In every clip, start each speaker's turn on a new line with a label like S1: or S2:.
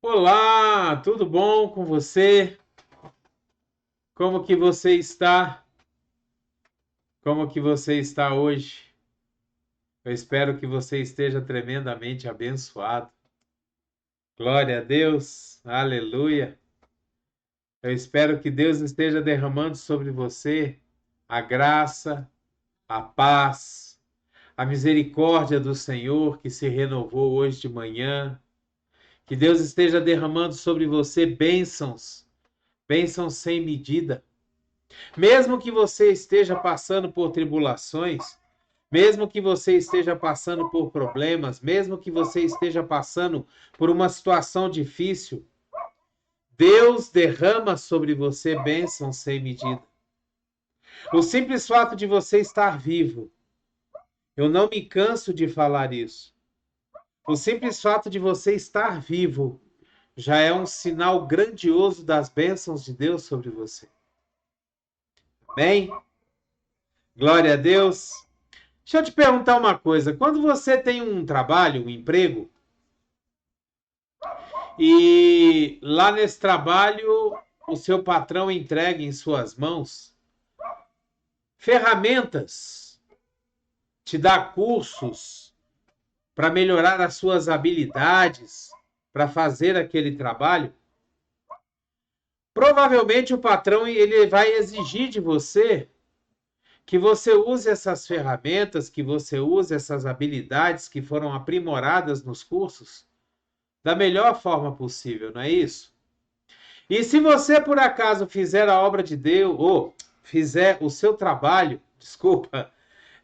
S1: Olá, tudo bom com você? Como que você está? Como que você está hoje? Eu espero que você esteja tremendamente abençoado. Glória a Deus, aleluia. Eu espero que Deus esteja derramando sobre você a graça, a paz, a misericórdia do Senhor que se renovou hoje de manhã. Que Deus esteja derramando sobre você bênçãos, bênçãos sem medida. Mesmo que você esteja passando por tribulações, mesmo que você esteja passando por problemas, mesmo que você esteja passando por uma situação difícil, Deus derrama sobre você bênçãos sem medida. O simples fato de você estar vivo, eu não me canso de falar isso. O simples fato de você estar vivo já é um sinal grandioso das bênçãos de Deus sobre você. Amém? Glória a Deus. Deixa eu te perguntar uma coisa. Quando você tem um trabalho, um emprego, e lá nesse trabalho o seu patrão entrega em suas mãos ferramentas, te dá cursos para melhorar as suas habilidades, para fazer aquele trabalho, provavelmente o patrão ele vai exigir de você que você use essas ferramentas, que você use essas habilidades que foram aprimoradas nos cursos da melhor forma possível, não é isso? E se você por acaso fizer a obra de Deus, ou fizer o seu trabalho, desculpa,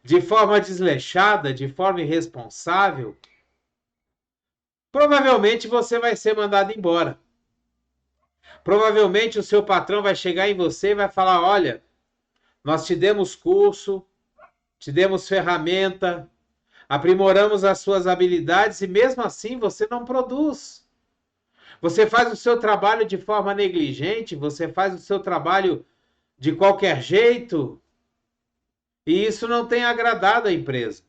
S1: de forma desleixada, de forma irresponsável, provavelmente você vai ser mandado embora. Provavelmente o seu patrão vai chegar em você e vai falar: olha, nós te demos curso, te demos ferramenta, aprimoramos as suas habilidades e mesmo assim você não produz. Você faz o seu trabalho de forma negligente, você faz o seu trabalho de qualquer jeito, e isso não tem agradado a empresa.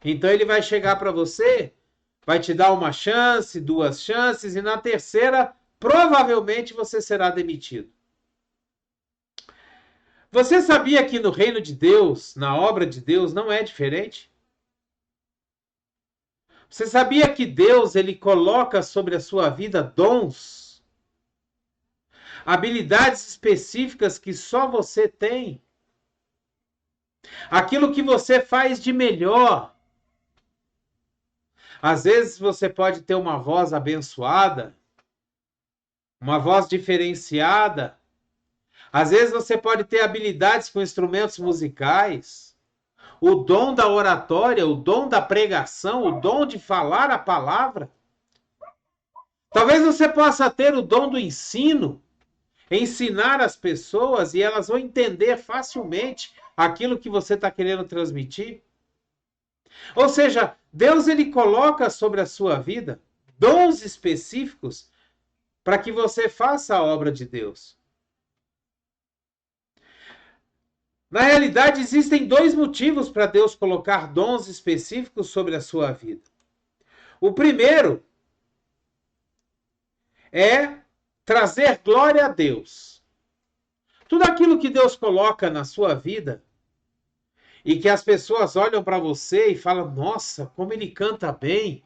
S1: Então ele vai chegar para você, vai te dar uma chance, duas chances, e na terceira, provavelmente você será demitido. Você sabia que no reino de Deus, na obra de Deus, não é diferente? Você sabia que Deus ele coloca sobre a sua vida dons, habilidades específicas que só você tem? Aquilo que você faz de melhor. Às vezes você pode ter uma voz abençoada, uma voz diferenciada. Às vezes você pode ter habilidades com instrumentos musicais, o dom da oratória, o dom da pregação, o dom de falar a palavra. Talvez você possa ter o dom do ensino, ensinar as pessoas e elas vão entender facilmente aquilo que você está querendo transmitir. Ou seja, Deus ele coloca sobre a sua vida dons específicos para que você faça a obra de Deus. Na realidade, existem dois motivos para Deus colocar dons específicos sobre a sua vida. O primeiro é trazer glória a Deus. Tudo aquilo que Deus coloca na sua vida e que as pessoas olham para você e falam: nossa, como ele canta bem.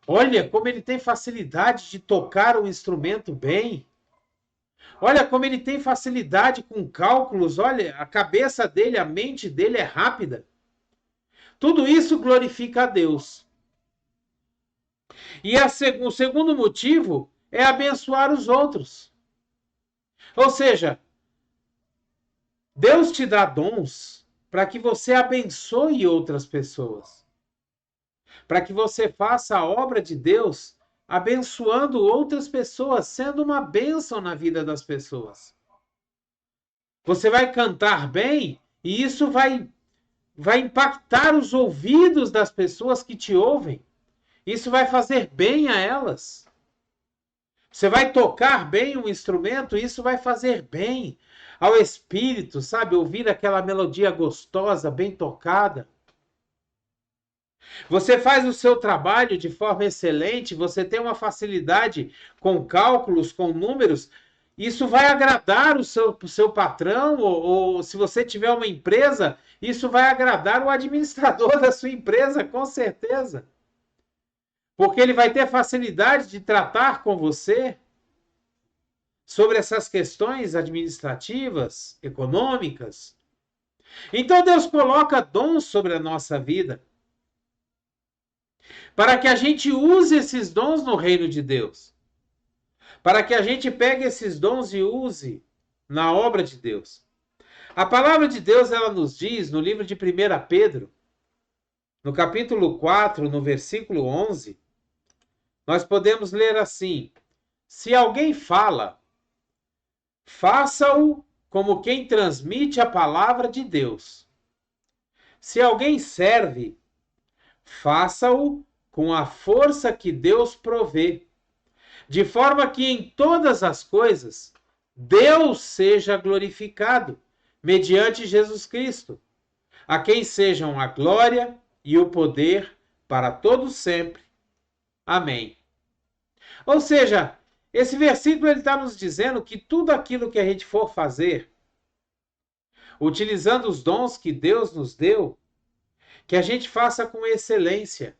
S1: Olha como ele tem facilidade de tocar um instrumento bem. Olha como ele tem facilidade com cálculos. Olha, a cabeça dele, a mente dele é rápida. Tudo isso glorifica a Deus. E o segundo motivo é abençoar os outros. Ou seja, Deus te dá dons para que você abençoe outras pessoas. Para que você faça a obra de Deus abençoando outras pessoas, sendo uma bênção na vida das pessoas. Você vai cantar bem e isso vai impactar os ouvidos das pessoas que te ouvem. Isso vai fazer bem a elas. Você vai tocar bem um instrumento, isso vai fazer bem ao espírito, sabe? Ouvir aquela melodia gostosa, bem tocada. Você faz o seu trabalho de forma excelente, você tem uma facilidade com cálculos, com números, isso vai agradar o seu patrão, ou se você tiver uma empresa, isso vai agradar o administrador da sua empresa, com certeza. Porque ele vai ter facilidade de tratar com você sobre essas questões administrativas, econômicas. Então Deus coloca dons sobre a nossa vida para que a gente use esses dons no reino de Deus. Para que a gente pegue esses dons e use na obra de Deus. A palavra de Deus, ela nos diz no livro de 1 Pedro, no capítulo 4, no versículo 11, nós podemos ler assim: se alguém fala, faça-o como quem transmite a palavra de Deus. Se alguém serve, faça-o com a força que Deus provê, de forma que em todas as coisas Deus seja glorificado, mediante Jesus Cristo, a quem sejam a glória e o poder para todos sempre. Amém. Ou seja, esse versículo ele está nos dizendo que tudo aquilo que a gente for fazer, utilizando os dons que Deus nos deu, que a gente faça com excelência,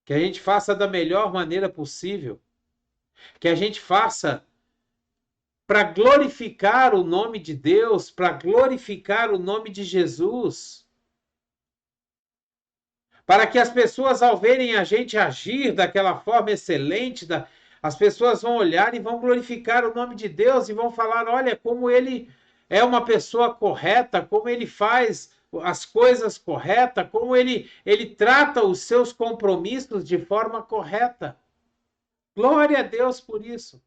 S1: que a gente faça da melhor maneira possível, que a gente faça para glorificar o nome de Deus, para glorificar o nome de Jesus. Para que as pessoas, ao verem a gente agir daquela forma excelente, as pessoas vão olhar e vão glorificar o nome de Deus e vão falar: olha, como ele é uma pessoa correta, como ele faz as coisas corretas, como ele trata os seus compromissos de forma correta. Glória a Deus por isso.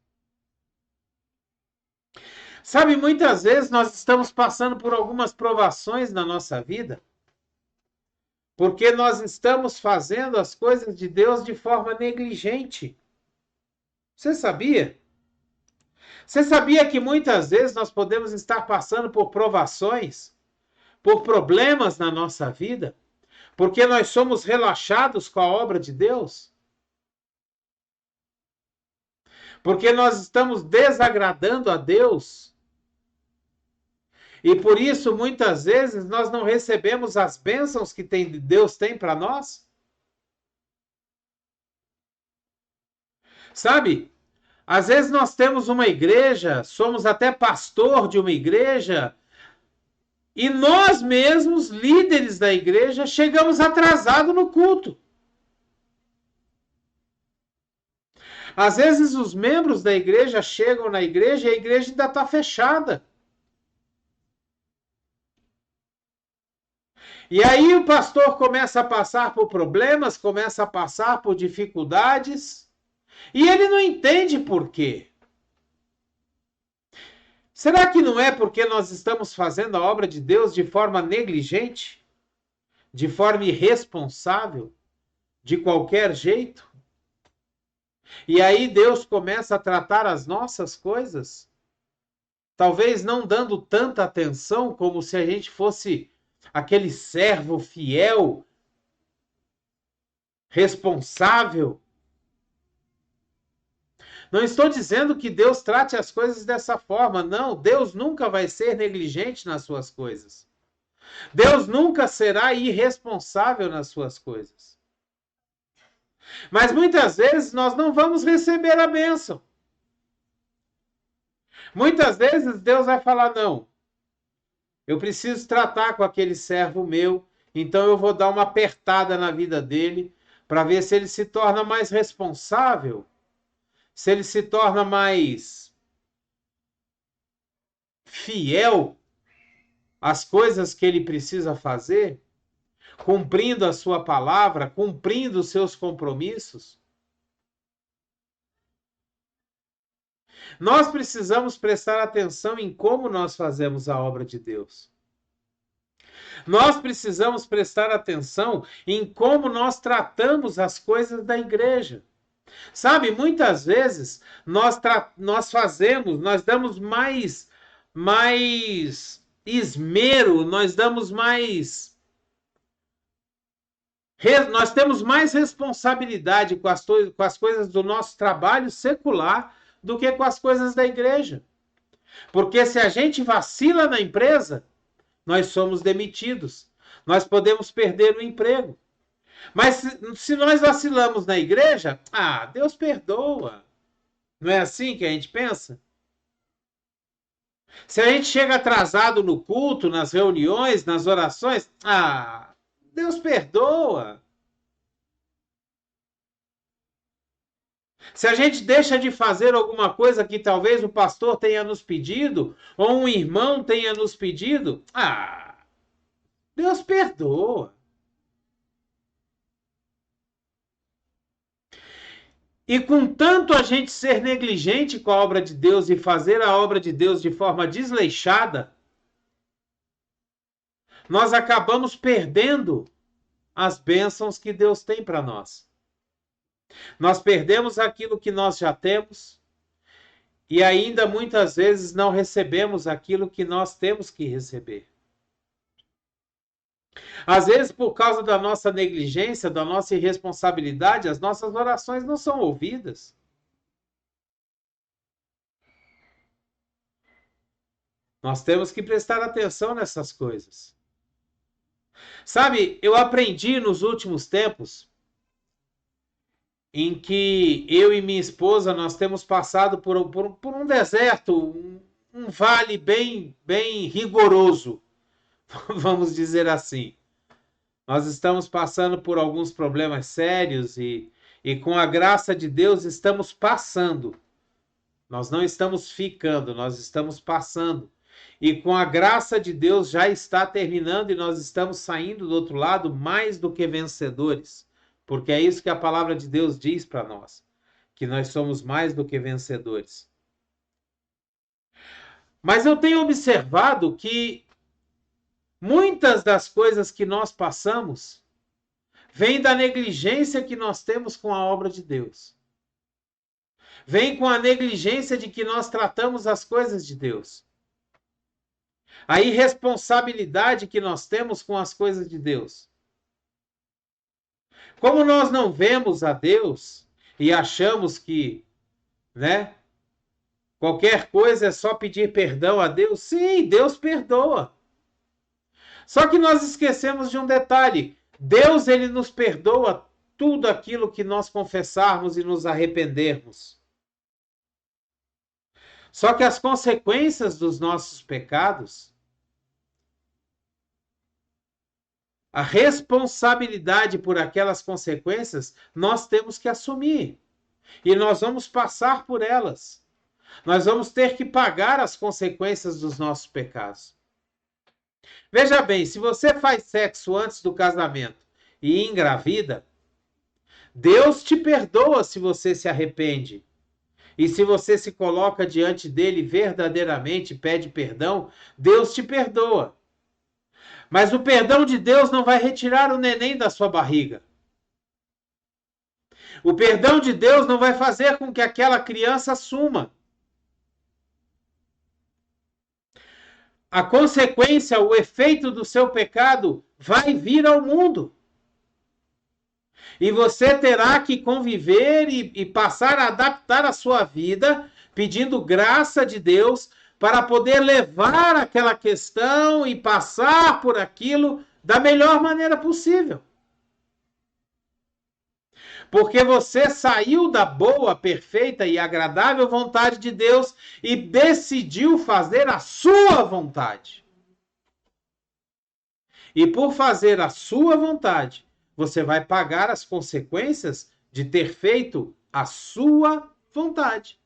S1: Sabe, muitas vezes nós estamos passando por algumas provações na nossa vida, porque nós estamos fazendo as coisas de Deus de forma negligente. Você sabia? Você sabia que muitas vezes nós podemos estar passando por provações, por problemas na nossa vida, porque nós somos relaxados com a obra de Deus? Porque nós estamos desagradando a Deus? E por isso, muitas vezes, nós não recebemos as bênçãos que Deus tem para nós? Sabe? Às vezes nós temos uma igreja, somos até pastor de uma igreja, e nós mesmos, líderes da igreja, chegamos atrasados no culto. Às vezes os membros da igreja chegam na igreja e a igreja ainda está fechada. E aí o pastor começa a passar por problemas, começa a passar por dificuldades, e ele não entende por quê. Será que não é porque nós estamos fazendo a obra de Deus de forma negligente? De forma irresponsável? De qualquer jeito? E aí Deus começa a tratar as nossas coisas, talvez não dando tanta atenção como se a gente fosse aquele servo fiel, responsável. Não estou dizendo que Deus trate as coisas dessa forma, não. Deus nunca vai ser negligente nas suas coisas. Deus nunca será irresponsável nas suas coisas. Mas muitas vezes nós não vamos receber a bênção. Muitas vezes Deus vai falar: não, eu preciso tratar com aquele servo meu, então eu vou dar uma apertada na vida dele para ver se ele se torna mais responsável, se ele se torna mais fiel às coisas que ele precisa fazer, cumprindo a sua palavra, cumprindo os seus compromissos. Nós precisamos prestar atenção em como nós fazemos a obra de Deus. Nós precisamos prestar atenção em como nós tratamos as coisas da igreja. Sabe, muitas vezes nós damos mais esmero, nós damos mais Nós temos mais responsabilidade com as coisas do nosso trabalho secular do que com as coisas da igreja. Porque se a gente vacila na empresa, nós somos demitidos. Nós podemos perder o emprego. Mas se nós vacilamos na igreja, Deus perdoa. Não é assim que a gente pensa? Se a gente chega atrasado no culto, nas reuniões, nas orações, Deus perdoa. Se a gente deixa de fazer alguma coisa que talvez o pastor tenha nos pedido, ou um irmão tenha nos pedido, Deus perdoa. E com tanto a gente ser negligente com a obra de Deus e fazer a obra de Deus de forma desleixada, nós acabamos perdendo as bênçãos que Deus tem para nós. Nós perdemos aquilo que nós já temos e ainda muitas vezes não recebemos aquilo que nós temos que receber. Às vezes, por causa da nossa negligência, da nossa irresponsabilidade, as nossas orações não são ouvidas. Nós temos que prestar atenção nessas coisas. Sabe, eu aprendi nos últimos tempos em que eu e minha esposa nós temos passado por um deserto, um vale bem rigoroso, vamos dizer assim. Nós estamos passando por alguns problemas sérios e com a graça de Deus estamos passando. Nós não estamos ficando, nós estamos passando. E com a graça de Deus já está terminando e nós estamos saindo do outro lado mais do que vencedores. Porque é isso que a palavra de Deus diz para nós, que nós somos mais do que vencedores. Mas eu tenho observado que muitas das coisas que nós passamos vêm da negligência que nós temos com a obra de Deus. Vem com a negligência de que nós tratamos as coisas de Deus. A irresponsabilidade que nós temos com as coisas de Deus. Como nós não vemos a Deus e achamos que, qualquer coisa é só pedir perdão a Deus, sim, Deus perdoa. Só que nós esquecemos de um detalhe. Deus, ele nos perdoa tudo aquilo que nós confessarmos e nos arrependermos. Só que as consequências dos nossos pecados, a responsabilidade por aquelas consequências, nós temos que assumir. E nós vamos passar por elas. Nós vamos ter que pagar as consequências dos nossos pecados. Veja bem, se você faz sexo antes do casamento e engravida, Deus te perdoa se você se arrepende. E se você se coloca diante dele verdadeiramente, pede perdão, Deus te perdoa. Mas o perdão de Deus não vai retirar o neném da sua barriga. O perdão de Deus não vai fazer com que aquela criança suma. A consequência, o efeito do seu pecado vai vir ao mundo. E você terá que conviver e passar a adaptar a sua vida, pedindo graça de Deus para poder levar aquela questão e passar por aquilo da melhor maneira possível. Porque você saiu da boa, perfeita e agradável vontade de Deus e decidiu fazer a sua vontade. E por fazer a sua vontade, você vai pagar as consequências de ter feito a sua vontade.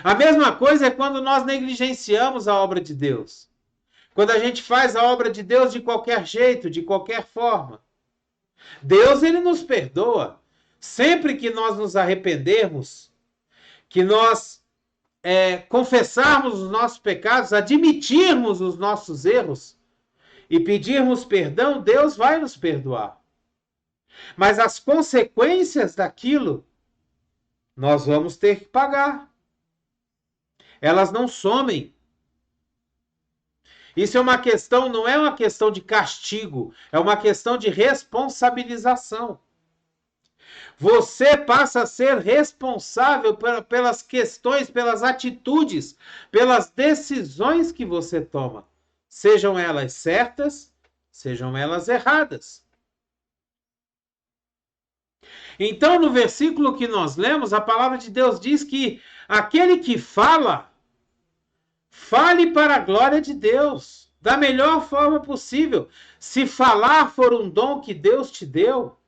S1: A mesma coisa é quando nós negligenciamos a obra de Deus. Quando a gente faz a obra de Deus de qualquer jeito, de qualquer forma. Deus, ele nos perdoa. Sempre que nós nos arrependermos, que nós confessarmos os nossos pecados, admitirmos os nossos erros e pedirmos perdão, Deus vai nos perdoar. Mas as consequências daquilo, nós vamos ter que pagar. Elas não somem. Isso é uma questão, não é uma questão de castigo, é uma questão de responsabilização. Você passa a ser responsável pelas questões, pelas atitudes, pelas decisões que você toma. Sejam elas certas, sejam elas erradas. Então, no versículo que nós lemos, a palavra de Deus diz que aquele que fala, fale para a glória de Deus, da melhor forma possível. Se falar for um dom que Deus te deu,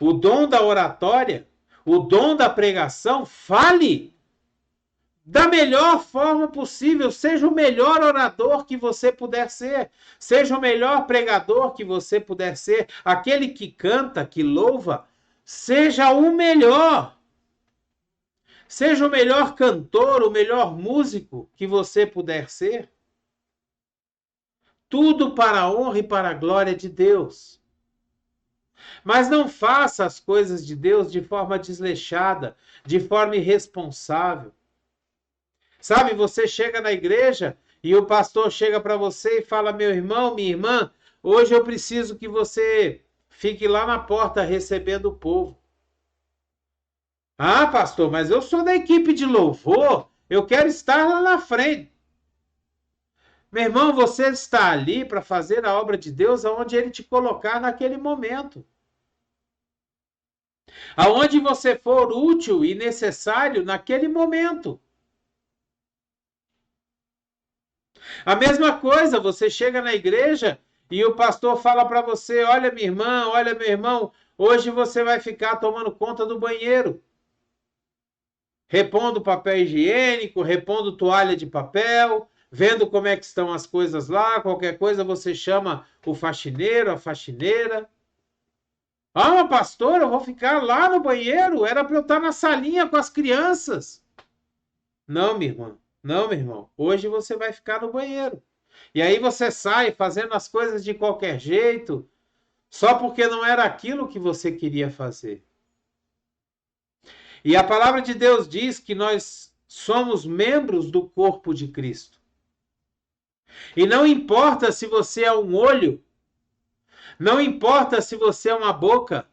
S1: o dom da oratória, o dom da pregação, fale da melhor forma possível. Seja o melhor orador que você puder ser. Seja o melhor pregador que você puder ser. Aquele que canta, que louva, seja o melhor. Seja o melhor cantor, o melhor músico que você puder ser. Tudo para a honra e para a glória de Deus. Mas não faça as coisas de Deus de forma desleixada, de forma irresponsável. Sabe, você chega na igreja e o pastor chega para você e fala: meu irmão, minha irmã, hoje eu preciso que você fique lá na porta recebendo o povo. Ah, pastor, mas eu sou da equipe de louvor, eu quero estar lá na frente. Meu irmão, você está ali para fazer a obra de Deus aonde Ele te colocar naquele momento. Aonde você for útil e necessário naquele momento. A mesma coisa, você chega na igreja e o pastor fala para você: olha, minha irmã, olha, meu irmão, hoje você vai ficar tomando conta do banheiro. Repondo papel higiênico, repondo toalha de papel, vendo como é que estão as coisas lá. Qualquer coisa você chama o faxineiro, a faxineira. Ah, mas pastor, eu vou ficar lá no banheiro? Era para eu estar na salinha com as crianças. Não, minha irmã. Não, meu irmão. Hoje você vai ficar no banheiro. E aí você sai fazendo as coisas de qualquer jeito, só porque não era aquilo que você queria fazer. E a palavra de Deus diz que nós somos membros do corpo de Cristo. E não importa se você é um olho, não importa se você é uma boca,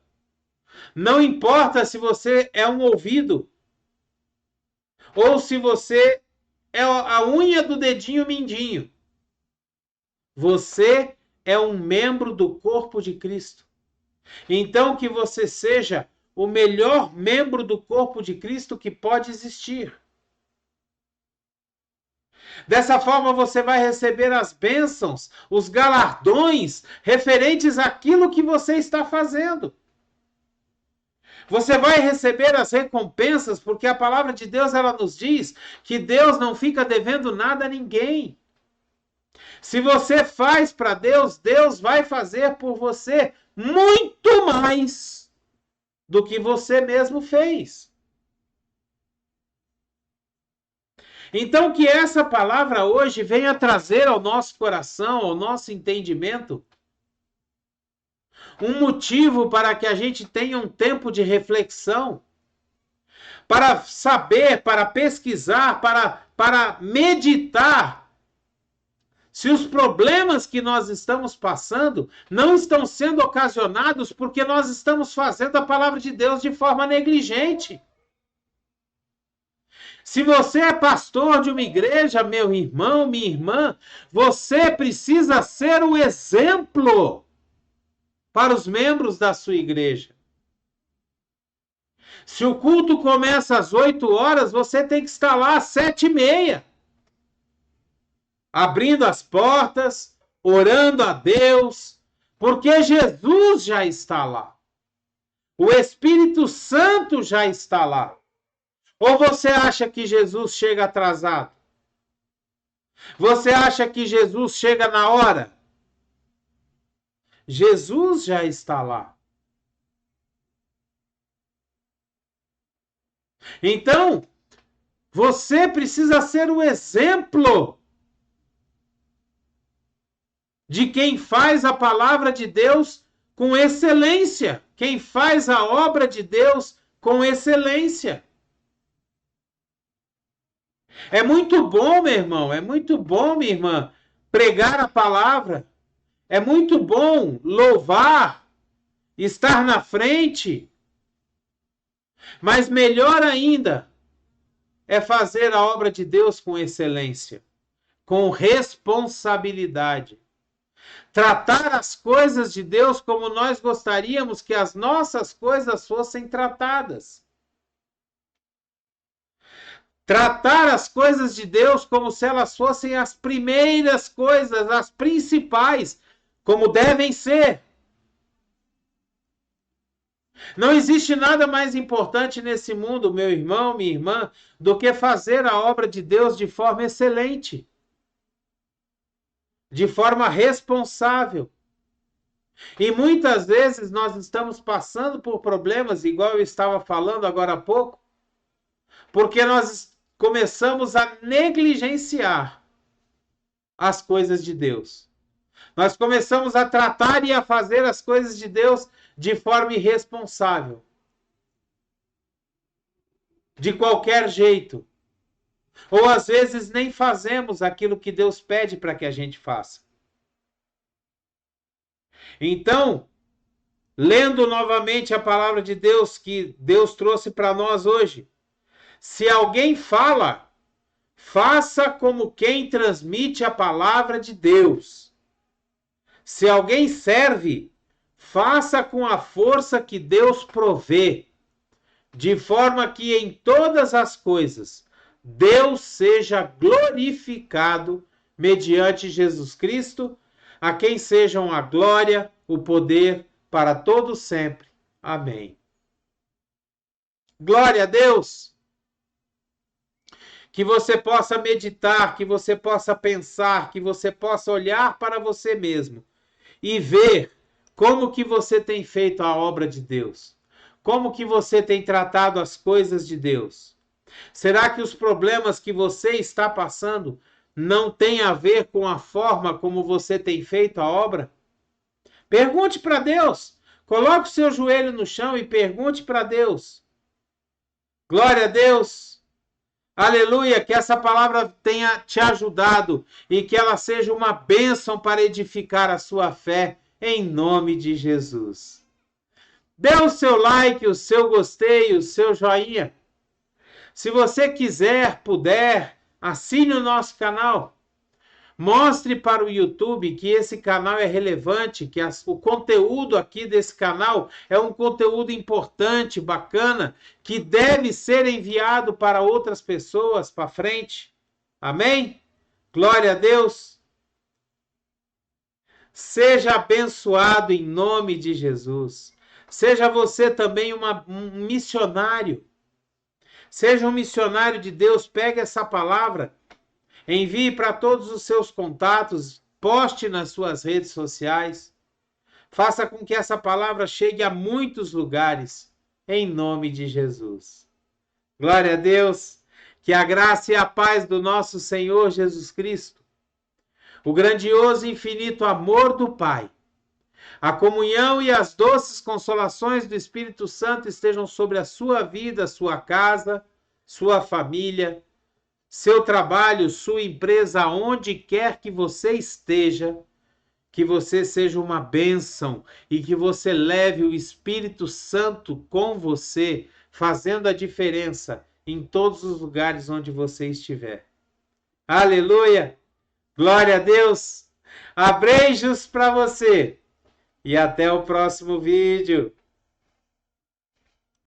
S1: não importa se você é um ouvido, ou se você é a unha do dedinho mindinho. Você é um membro do corpo de Cristo. Então, que você seja o melhor membro do corpo de Cristo que pode existir. Dessa forma, você vai receber as bênçãos, os galardões referentes àquilo que você está fazendo. Você vai receber as recompensas, porque a palavra de Deus ela nos diz que Deus não fica devendo nada a ninguém. Se você faz para Deus, Deus vai fazer por você muito mais do que você mesmo fez. Então, que essa palavra hoje venha trazer ao nosso coração, ao nosso entendimento, um motivo para que a gente tenha um tempo de reflexão, para saber, para pesquisar, para meditar se os problemas que nós estamos passando não estão sendo ocasionados porque nós estamos fazendo a palavra de Deus de forma negligente. Se você é pastor de uma igreja, meu irmão, minha irmã, você precisa ser o exemplo para os membros da sua igreja. Se o culto começa às 8 horas, você tem que estar lá às 7h30. Abrindo as portas, orando a Deus, porque Jesus já está lá. O Espírito Santo já está lá. Ou você acha que Jesus chega atrasado? Você acha que Jesus chega na hora? Jesus já está lá. Então, você precisa ser o exemplo de quem faz a palavra de Deus com excelência, quem faz a obra de Deus com excelência. É muito bom, meu irmão, é muito bom, minha irmã, pregar a palavra, é muito bom louvar, estar na frente, mas melhor ainda é fazer a obra de Deus com excelência, com responsabilidade. Tratar as coisas de Deus como nós gostaríamos que as nossas coisas fossem tratadas. Tratar as coisas de Deus como se elas fossem as primeiras coisas, as principais, como devem ser. Não existe nada mais importante nesse mundo, meu irmão, minha irmã, do que fazer a obra de Deus de forma excelente, de forma responsável. E muitas vezes nós estamos passando por problemas, igual eu estava falando agora há pouco, porque nós começamos a negligenciar as coisas de Deus. Nós começamos a tratar e a fazer as coisas de Deus de forma irresponsável. De qualquer jeito. Ou às vezes nem fazemos aquilo que Deus pede para que a gente faça. Então, lendo novamente a palavra de Deus que Deus trouxe para nós hoje. Se alguém fala, faça como quem transmite a palavra de Deus. Se alguém serve, faça com a força que Deus provê, de forma que em todas as coisas Deus seja glorificado mediante Jesus Cristo, a quem sejam a glória, o poder para todos sempre. Amém. Glória a Deus! Que você possa meditar, que você possa pensar, que você possa olhar para você mesmo e ver como que você tem feito a obra de Deus. Como que você tem tratado as coisas de Deus. Será que os problemas que você está passando não têm a ver com a forma como você tem feito a obra? Pergunte para Deus. Coloque o seu joelho no chão e pergunte para Deus. Glória a Deus. Aleluia, que essa palavra tenha te ajudado e que ela seja uma bênção para edificar a sua fé, em nome de Jesus. Dê o seu like, o seu gostei, o seu joinha. Se você quiser, puder, assine o nosso canal. Mostre para o YouTube que esse canal é relevante, que o conteúdo aqui desse canal é um conteúdo importante, bacana, que deve ser enviado para outras pessoas para frente. Amém? Glória a Deus. Seja abençoado em nome de Jesus. Seja você também um missionário. Seja um missionário de Deus. Pegue essa palavra. Envie para todos os seus contatos, poste nas suas redes sociais. Faça com que essa palavra chegue a muitos lugares, em nome de Jesus. Glória a Deus, que a graça e a paz do nosso Senhor Jesus Cristo, o grandioso e infinito amor do Pai, a comunhão e as doces consolações do Espírito Santo estejam sobre a sua vida, sua casa, sua família, seu trabalho, sua empresa, onde quer que você esteja, que você seja uma bênção e que você leve o Espírito Santo com você, fazendo a diferença em todos os lugares onde você estiver. Aleluia! Glória a Deus! Abreijos para você! E até o próximo vídeo!